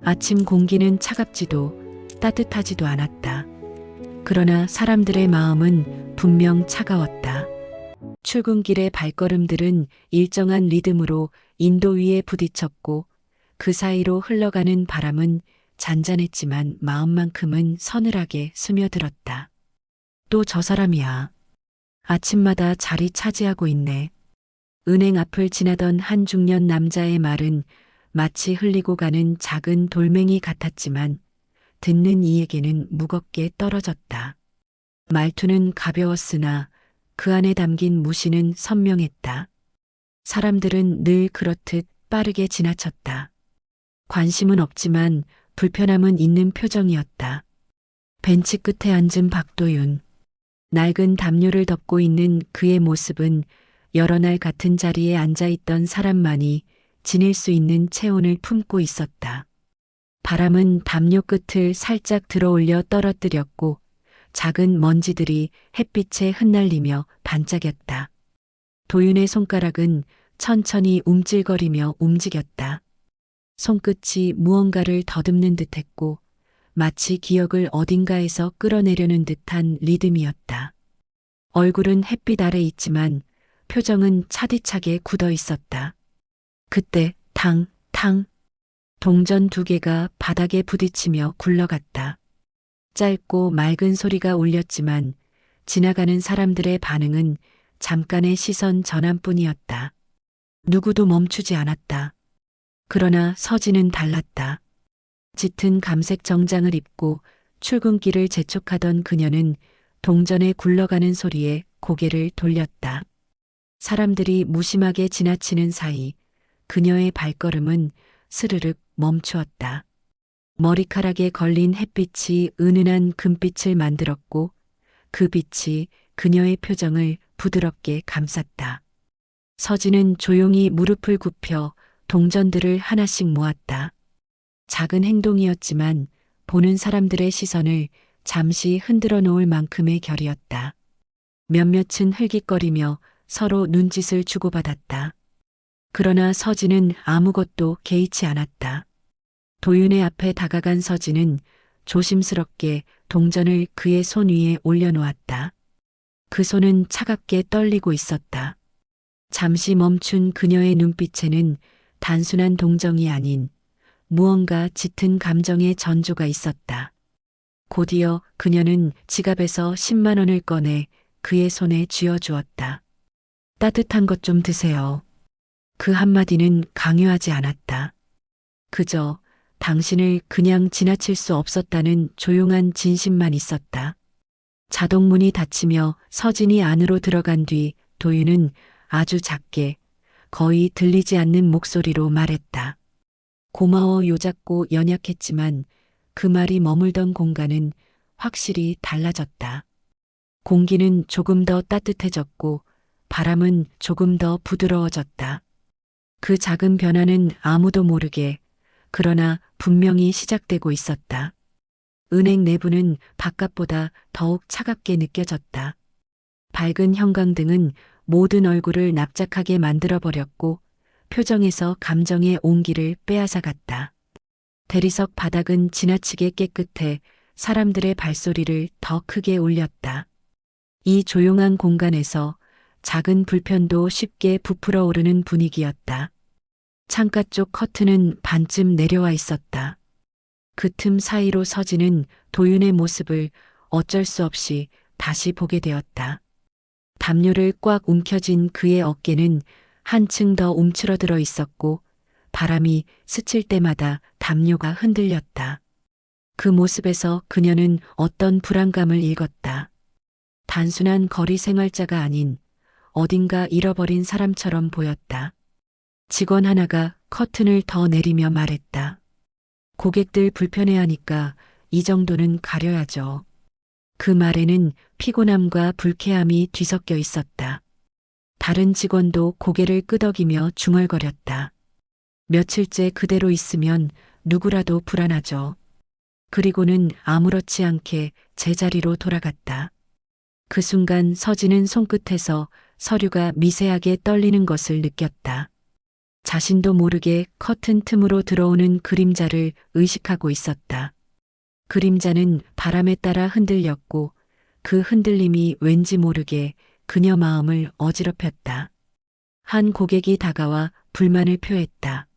아침 공기는 차갑지도 따뜻하지도 않았다. 그러나 사람들의 마음은 분명 차가웠다. 출근길의 발걸음들은 일정한 리듬으로 인도 위에 부딪혔고 그 사이로 흘러가는 바람은 잔잔했지만 마음만큼은 서늘하게 스며들었다. 또 저 사람이야. 아침마다 자리 차지하고 있네. 은행 앞을 지나던 한 중년 남자의 말은 마치 흘리고 가는 작은 돌멩이 같았지만 듣는 이에게는 무겁게 떨어졌다. 말투는 가벼웠으나 그 안에 담긴 무시는 선명했다. 사람들은 늘 그렇듯 빠르게 지나쳤다. 관심은 없지만 불편함은 있는 표정이었다. 벤치 끝에 앉은 박도윤. 낡은 담요를 덮고 있는 그의 모습은 여러 날 같은 자리에 앉아있던 사람만이 지닐 수 있는 체온을 품고 있었다. 바람은 담요 끝을 살짝 들어올려 떨어뜨렸고 작은 먼지들이 햇빛에 흩날리며 반짝였다. 도윤의 손가락은 천천히 움찔거리며 움직였다. 손끝이 무언가를 더듬는 듯했고 마치 기억을 어딘가에서 끌어내려는 듯한 리듬이었다. 얼굴은 햇빛 아래 있지만 표정은 차디차게 굳어 있었다. 그때 탕, 탕. 동전 두 개가 바닥에 부딪히며 굴러갔다. 짧고 맑은 소리가 울렸지만 지나가는 사람들의 반응은 잠깐의 시선 전환뿐이었다. 누구도 멈추지 않았다. 그러나 서진은 달랐다. 짙은 감색 정장을 입고 출근길을 재촉하던 그녀는 동전에 굴러가는 소리에 고개를 돌렸다. 사람들이 무심하게 지나치는 사이 그녀의 발걸음은 스르륵 멈추었다. 머리카락에 걸린 햇빛이 은은한 금빛을 만들었고 그 빛이 그녀의 표정을 부드럽게 감쌌다. 서진은 조용히 무릎을 굽혀 동전들을 하나씩 모았다. 작은 행동이었지만 보는 사람들의 시선을 잠시 흔들어 놓을 만큼의 결이었다. 몇몇은 흘깃거리며 서로 눈짓을 주고받았다. 그러나 서진은 아무것도 개의치 않았다. 도윤의 앞에 다가간 서진은 조심스럽게 동전을 그의 손 위에 올려놓았다. 그 손은 차갑게 떨리고 있었다. 잠시 멈춘 그녀의 눈빛에는 단순한 동정이 아닌 무언가 짙은 감정의 전조가 있었다. 곧이어 그녀는 지갑에서 10만 원을 꺼내 그의 손에 쥐어주었다. 따뜻한 것 좀 드세요. 그 한마디는 강요하지 않았다. 그저 당신을 그냥 지나칠 수 없었다는 조용한 진심만 있었다. 자동문이 닫히며 서진이 안으로 들어간 뒤 도윤은 아주 작게 거의 들리지 않는 목소리로 말했다. 고마워. 요작고 연약했지만 그 말이 머물던 공간은 확실히 달라졌다. 공기는 조금 더 따뜻해졌고 바람은 조금 더 부드러워졌다. 그 작은 변화는 아무도 모르게 그러나 분명히 시작되고 있었다. 은행 내부는 바깥보다 더욱 차갑게 느껴졌다. 밝은 형광등은 모든 얼굴을 납작하게 만들어버렸고 표정에서 감정의 온기를 빼앗아갔다. 대리석 바닥은 지나치게 깨끗해 사람들의 발소리를 더 크게 울렸다. 이 조용한 공간에서 작은 불편도 쉽게 부풀어 오르는 분위기였다. 창가 쪽 커튼은 반쯤 내려와 있었다. 그 틈 사이로 서지는 도윤의 모습을 어쩔 수 없이 다시 보게 되었다. 담요를 꽉 움켜쥔 그의 어깨는 한층 더 움츠러들어 있었고 바람이 스칠 때마다 담요가 흔들렸다. 그 모습에서 그녀는 어떤 불안감을 읽었다. 단순한 거리 생활자가 아닌 어딘가 잃어버린 사람처럼 보였다. 직원 하나가 커튼을 더 내리며 말했다. 고객들 불편해하니까 이 정도는 가려야죠. 그 말에는 피곤함과 불쾌함이 뒤섞여 있었다. 다른 직원도 고개를 끄덕이며 중얼거렸다. 며칠째 그대로 있으면 누구라도 불안하죠. 그리고는 아무렇지 않게 제자리로 돌아갔다. 그 순간 서진은 손끝에서 서류가 미세하게 떨리는 것을 느꼈다. 자신도 모르게 커튼 틈으로 들어오는 그림자를 의식하고 있었다. 그림자는 바람에 따라 흔들렸고 그 흔들림이 왠지 모르게 그녀 마음을 어지럽혔다. 한 고객이 다가와 불만을 표했다.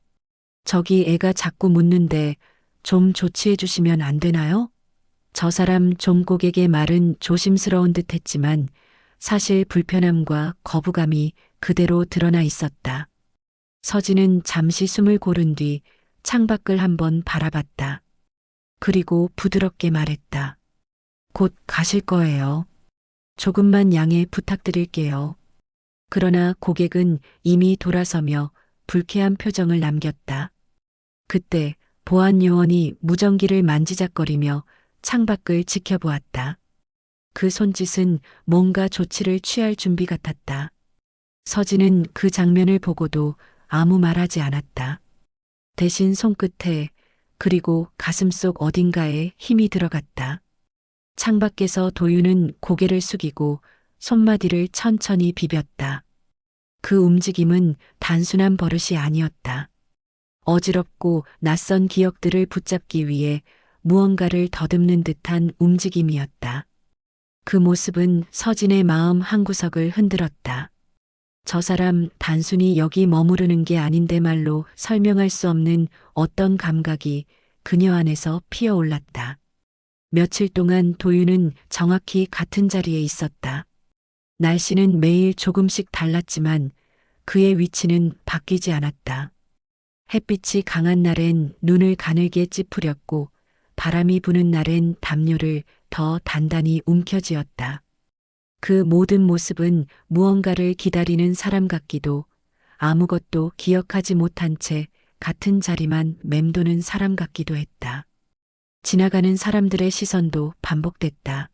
저기 애가 자꾸 묻는데 좀 조치해 주시면 안 되나요? 저 사람 좀 고객의 말은 조심스러운 듯 했지만 사실 불편함과 거부감이 그대로 드러나 있었다. 서진은 잠시 숨을 고른 뒤 창밖을 한번 바라봤다. 그리고 부드럽게 말했다. 곧 가실 거예요. 조금만 양해 부탁드릴게요. 그러나 고객은 이미 돌아서며 불쾌한 표정을 남겼다. 그때 보안 요원이 무전기를 만지작거리며 창밖을 지켜보았다. 그 손짓은 뭔가 조치를 취할 준비 같았다. 서진은 그 장면을 보고도 아무 말하지 않았다. 대신 손끝에 그리고 가슴속 어딘가에 힘이 들어갔다. 창밖에서 도윤은 고개를 숙이고 손마디를 천천히 비볐다. 그 움직임은 단순한 버릇이 아니었다. 어지럽고 낯선 기억들을 붙잡기 위해 무언가를 더듬는 듯한 움직임이었다. 그 모습은 서진의 마음 한구석을 흔들었다. 저 사람 단순히 여기 머무르는 게 아닌데 말로 설명할 수 없는 어떤 감각이 그녀 안에서 피어올랐다. 며칠 동안 도윤은 정확히 같은 자리에 있었다. 날씨는 매일 조금씩 달랐지만 그의 위치는 바뀌지 않았다. 햇빛이 강한 날엔 눈을 가늘게 찌푸렸고 바람이 부는 날엔 담요를 더 단단히 움켜쥐었다. 그 모든 모습은 무언가를 기다리는 사람 같기도 아무것도 기억하지 못한 채 같은 자리만 맴도는 사람 같기도 했다. 지나가는 사람들의 시선도 반복됐다.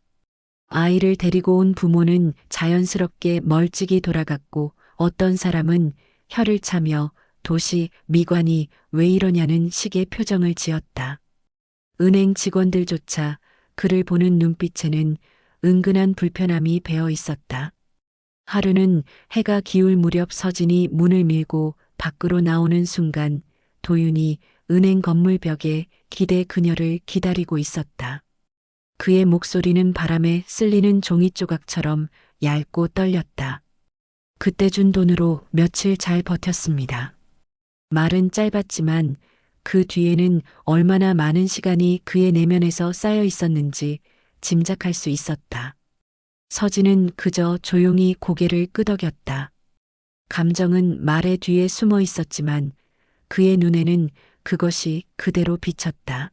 아이를 데리고 온 부모는 자연스럽게 멀찍이 돌아갔고 어떤 사람은 혀를 차며 도시 미관이 왜 이러냐는 식의 표정을 지었다. 은행 직원들조차 그를 보는 눈빛에는 은근한 불편함이 배어 있었다. 하루는 해가 기울 무렵 서진이 문을 밀고 밖으로 나오는 순간 도윤이 은행 건물 벽에 기대 그녀를 기다리고 있었다. 그의 목소리는 바람에 쓸리는 종이 조각처럼 얇고 떨렸다. 그때 준 돈으로 며칠 잘 버텼습니다. 말은 짧았지만 그 뒤에는 얼마나 많은 시간이 그의 내면에서 쌓여 있었는지 짐작할 수 있었다. 서진은 그저 조용히 고개를 끄덕였다. 감정은 말의 뒤에 숨어 있었지만 그의 눈에는 그것이 그대로 비쳤다.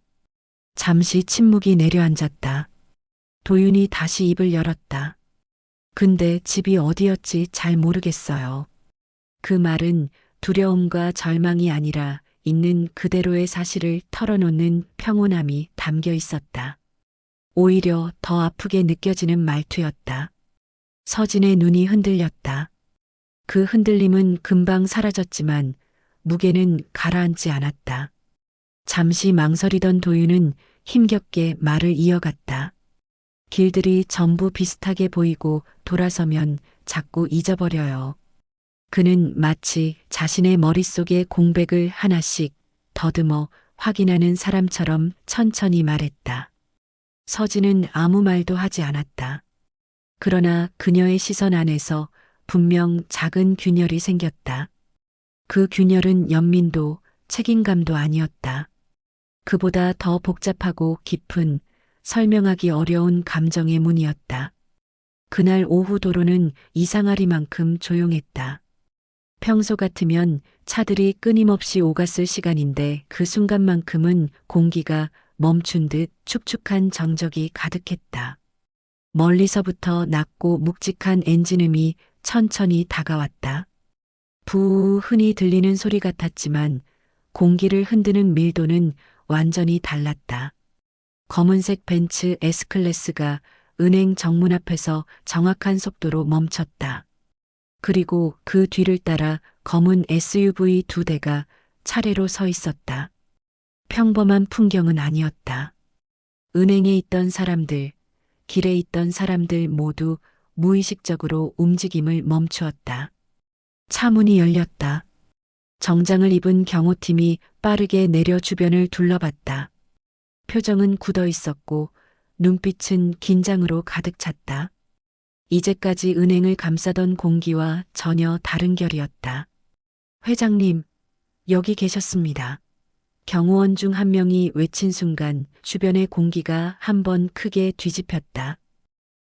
잠시 침묵이 내려앉았다. 도윤이 다시 입을 열었다. 근데 집이 어디였지 잘 모르겠어요. 그 말은 두려움과 절망이 아니라 있는 그대로의 사실을 털어놓는 평온함이 담겨 있었다. 오히려 더 아프게 느껴지는 말투였다. 서진의 눈이 흔들렸다. 그 흔들림은 금방 사라졌지만 무게는 가라앉지 않았다. 잠시 망설이던 도윤은 힘겹게 말을 이어갔다. 길들이 전부 비슷하게 보이고 돌아서면 자꾸 잊어버려요. 그는 마치 자신의 머릿속의 공백을 하나씩 더듬어 확인하는 사람처럼 천천히 말했다. 서진은 아무 말도 하지 않았다. 그러나 그녀의 시선 안에서 분명 작은 균열이 생겼다. 그 균열은 연민도 책임감도 아니었다. 그보다 더 복잡하고 깊은 설명하기 어려운 감정의 문이었다. 그날 오후 도로는 이상하리만큼 조용했다. 평소 같으면 차들이 끊임없이 오갔을 시간인데 그 순간만큼은 공기가 멈춘 듯 축축한 정적이 가득했다. 멀리서부터 낮고 묵직한 엔진음이 천천히 다가왔다. 부 흔히 들리는 소리 같았지만 공기를 흔드는 밀도는 완전히 달랐다. 검은색 벤츠 S클래스가 은행 정문 앞에서 정확한 속도로 멈췄다. 그리고 그 뒤를 따라 검은 SUV 2대가 차례로 서 있었다. 평범한 풍경은 아니었다. 은행에 있던 사람들, 길에 있던 사람들 모두 무의식적으로 움직임을 멈추었다. 차 문이 열렸다. 정장을 입은 경호팀이 빠르게 내려 주변을 둘러봤다. 표정은 굳어 있었고 눈빛은 긴장으로 가득 찼다. 이제까지 은행을 감싸던 공기와 전혀 다른 결이었다. 회장님, 여기 계셨습니다. 경호원 중 한 명이 외친 순간 주변의 공기가 한 번 크게 뒤집혔다.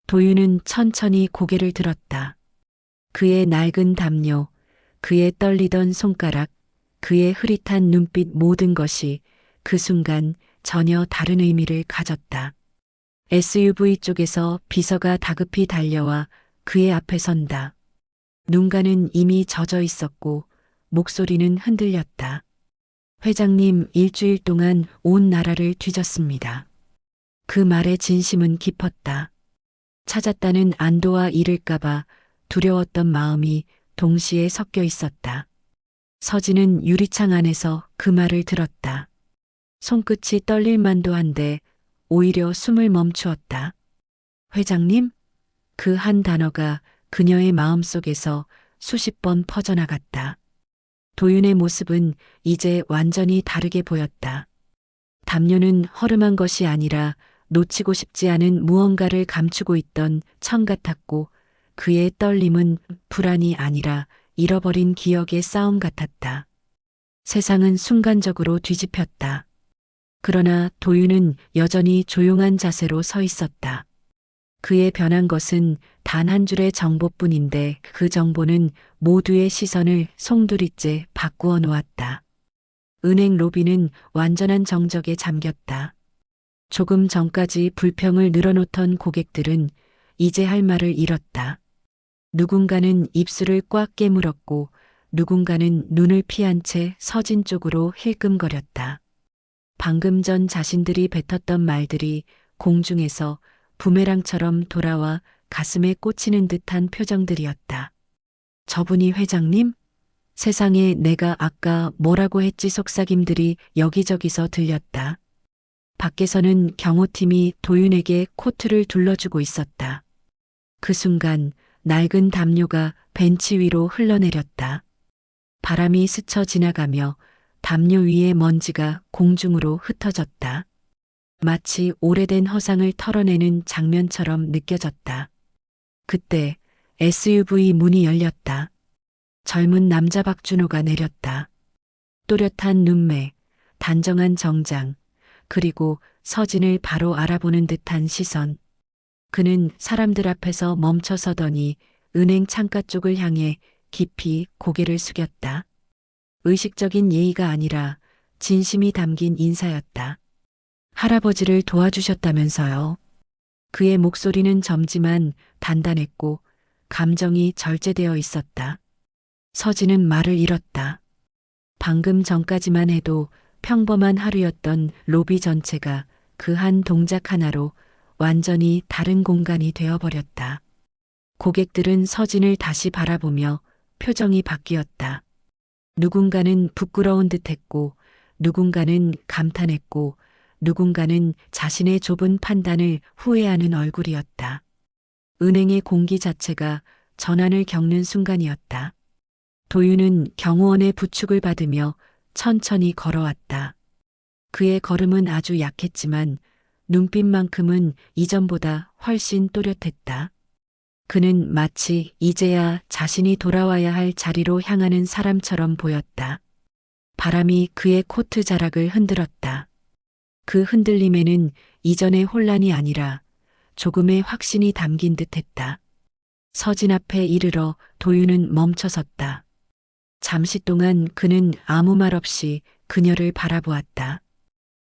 도윤은 천천히 고개를 들었다. 그의 낡은 담요, 그의 떨리던 손가락, 그의 흐릿한 눈빛 모든 것이 그 순간 전혀 다른 의미를 가졌다. SUV 쪽에서 비서가 다급히 달려와 그의 앞에 선다. 눈가는 이미 젖어 있었고 목소리는 흔들렸다. 회장님, 일주일 동안 온 나라를 뒤졌습니다. 그 말의 진심은 깊었다. 찾았다는 안도와 잃을까봐 두려웠던 마음이 동시에 섞여 있었다. 서진은 유리창 안에서 그 말을 들었다. 손끝이 떨릴 만도 한데 오히려 숨을 멈추었다. 회장님? 그 한 단어가 그녀의 마음속에서 수십 번 퍼져나갔다. 도윤의 모습은 이제 완전히 다르게 보였다. 담요는 허름한 것이 아니라 놓치고 싶지 않은 무언가를 감추고 있던 청 같았고 그의 떨림은 불안이 아니라 잃어버린 기억의 싸움 같았다. 세상은 순간적으로 뒤집혔다. 그러나 도윤은 여전히 조용한 자세로 서 있었다. 그의 변한 것은 단 한 줄의 정보뿐인데 그 정보는 모두의 시선을 송두리째 바꾸어 놓았다. 은행 로비는 완전한 정적에 잠겼다. 조금 전까지 불평을 늘어놓던 고객들은 이제 할 말을 잃었다. 누군가는 입술을 꽉 깨물었고 누군가는 눈을 피한 채 서진 쪽으로 힐끔거렸다. 방금 전 자신들이 뱉었던 말들이 공중에서 부메랑처럼 돌아와 가슴에 꽂히는 듯한 표정들이었다. 저분이 회장님? 세상에 내가 아까 뭐라고 했지 속삭임들이 여기저기서 들렸다. 밖에서는 경호팀이 도윤에게 코트를 둘러주고 있었다. 그 순간 낡은 담요가 벤치 위로 흘러내렸다. 바람이 스쳐 지나가며 담요 위의 먼지가 공중으로 흩어졌다. 마치 오래된 허상을 털어내는 장면처럼 느껴졌다. 그때 SUV 문이 열렸다. 젊은 남자 박준호가 내렸다. 또렷한 눈매, 단정한 정장, 그리고 서진을 바로 알아보는 듯한 시선. 그는 사람들 앞에서 멈춰 서더니 은행 창가 쪽을 향해 깊이 고개를 숙였다. 의식적인 예의가 아니라 진심이 담긴 인사였다. 할아버지를 도와주셨다면서요. 그의 목소리는 젊지만 단단했고 감정이 절제되어 있었다. 서진은 말을 잃었다. 방금 전까지만 해도 평범한 하루였던 로비 전체가 그 한 동작 하나로 완전히 다른 공간이 되어버렸다. 고객들은 서진을 다시 바라보며 표정이 바뀌었다. 누군가는 부끄러운 듯했고 누군가는 감탄했고 누군가는 자신의 좁은 판단을 후회하는 얼굴이었다. 은행의 공기 자체가 전환을 겪는 순간이었다. 도윤은 경호원의 부축을 받으며 천천히 걸어왔다. 그의 걸음은 아주 약했지만 눈빛만큼은 이전보다 훨씬 또렷했다. 그는 마치 이제야 자신이 돌아와야 할 자리로 향하는 사람처럼 보였다. 바람이 그의 코트 자락을 흔들었다. 그 흔들림에는 이전의 혼란이 아니라 조금의 확신이 담긴 듯했다. 서진 앞에 이르러 도윤은 멈춰섰다. 잠시 동안 그는 아무 말 없이 그녀를 바라보았다.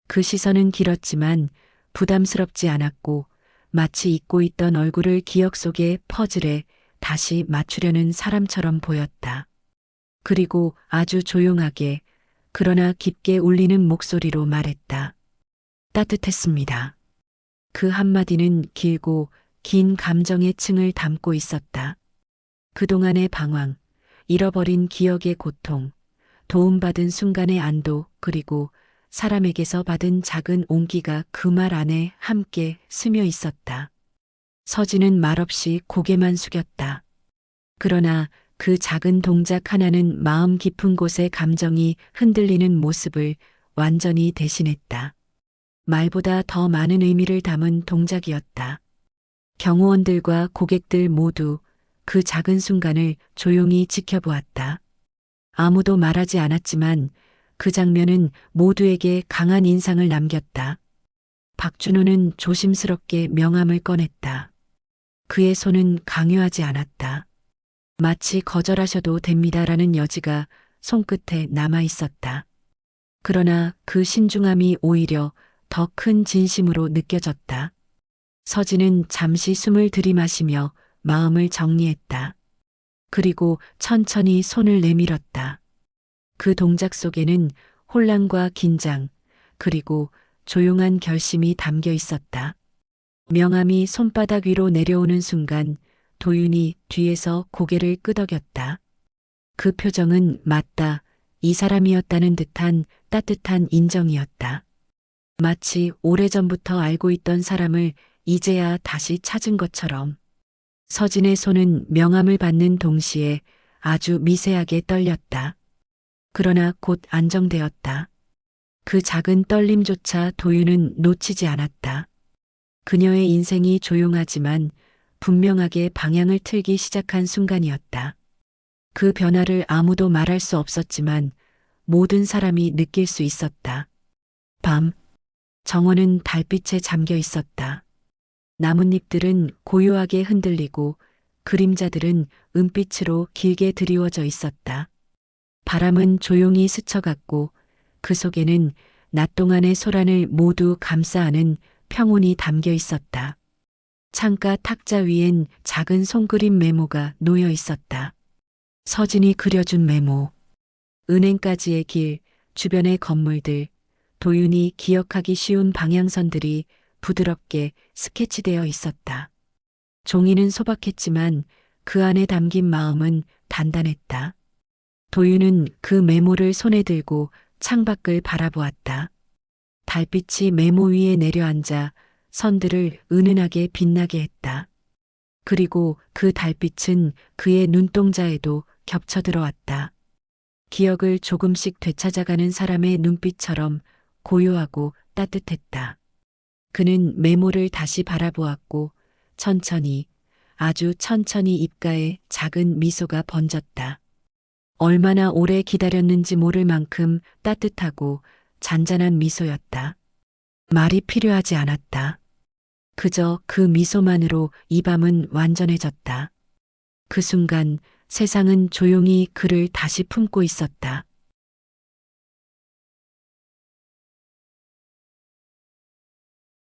그 시선은 길었지만 부담스럽지 않았고 마치 잊고 있던 얼굴을 기억 속의 퍼즐에 다시 맞추려는 사람처럼 보였다. 그리고 아주 조용하게 그러나 깊게 울리는 목소리로 말했다. 따뜻했습니다. 그 한마디는 길고 긴 감정의 층을 담고 있었다. 그동안의 방황, 잃어버린 기억의 고통, 도움받은 순간의 안도, 그리고 사람에게서 받은 작은 온기가 그 말 안에 함께 스며 있었다. 서진은 말없이 고개만 숙였다. 그러나 그 작은 동작 하나는 마음 깊은 곳의 감정이 흔들리는 모습을 완전히 대신했다. 말보다 더 많은 의미를 담은 동작이었다. 경호원들과 고객들 모두 그 작은 순간을 조용히 지켜보았다. 아무도 말하지 않았지만 그 장면은 모두에게 강한 인상을 남겼다. 박준호는 조심스럽게 명함을 꺼냈다. 그의 손은 강요하지 않았다. 마치 거절하셔도 됩니다라는 여지가 손끝에 남아 있었다. 그러나 그 신중함이 오히려 더 큰 진심으로 느껴졌다. 서진은 잠시 숨을 들이마시며 마음을 정리했다. 그리고 천천히 손을 내밀었다. 그 동작 속에는 혼란과 긴장, 그리고 조용한 결심이 담겨 있었다. 명함이 손바닥 위로 내려오는 순간 도윤이 뒤에서 고개를 끄덕였다. 그 표정은 맞다, 이 사람이었다는 듯한 따뜻한 인정이었다. 마치 오래전부터 알고 있던 사람을 이제야 다시 찾은 것처럼. 서진의 손은 명함을 받는 동시에 아주 미세하게 떨렸다. 그러나 곧 안정되었다. 그 작은 떨림조차 도윤은 놓치지 않았다. 그녀의 인생이 조용하지만 분명하게 방향을 틀기 시작한 순간이었다. 그 변화를 아무도 말할 수 없었지만 모든 사람이 느낄 수 있었다. 밤, 정원은 달빛에 잠겨 있었다. 나뭇잎들은 고요하게 흔들리고 그림자들은 은빛으로 길게 드리워져 있었다. 바람은 조용히 스쳐갔고 그 속에는 낮 동안의 소란을 모두 감싸 안은 평온이 담겨 있었다. 창가 탁자 위엔 작은 손그림 메모가 놓여 있었다. 서진이 그려준 메모. 은행까지의 길, 주변의 건물들, 도윤이 기억하기 쉬운 방향선들이 부드럽게 스케치되어 있었다. 종이는 소박했지만 그 안에 담긴 마음은 단단했다. 도윤은 그 메모를 손에 들고 창밖을 바라보았다. 달빛이 메모 위에 내려앉아 선들을 은은하게 빛나게 했다. 그리고 그 달빛은 그의 눈동자에도 겹쳐 들어왔다. 기억을 조금씩 되찾아가는 사람의 눈빛처럼 고요하고 따뜻했다. 그는 메모를 다시 바라보았고 천천히, 아주 천천히 입가에 작은 미소가 번졌다. 얼마나 오래 기다렸는지 모를 만큼 따뜻하고 잔잔한 미소였다. 말이 필요하지 않았다. 그저 그 미소만으로 이 밤은 완전해졌다. 그 순간 세상은 조용히 그를 다시 품고 있었다.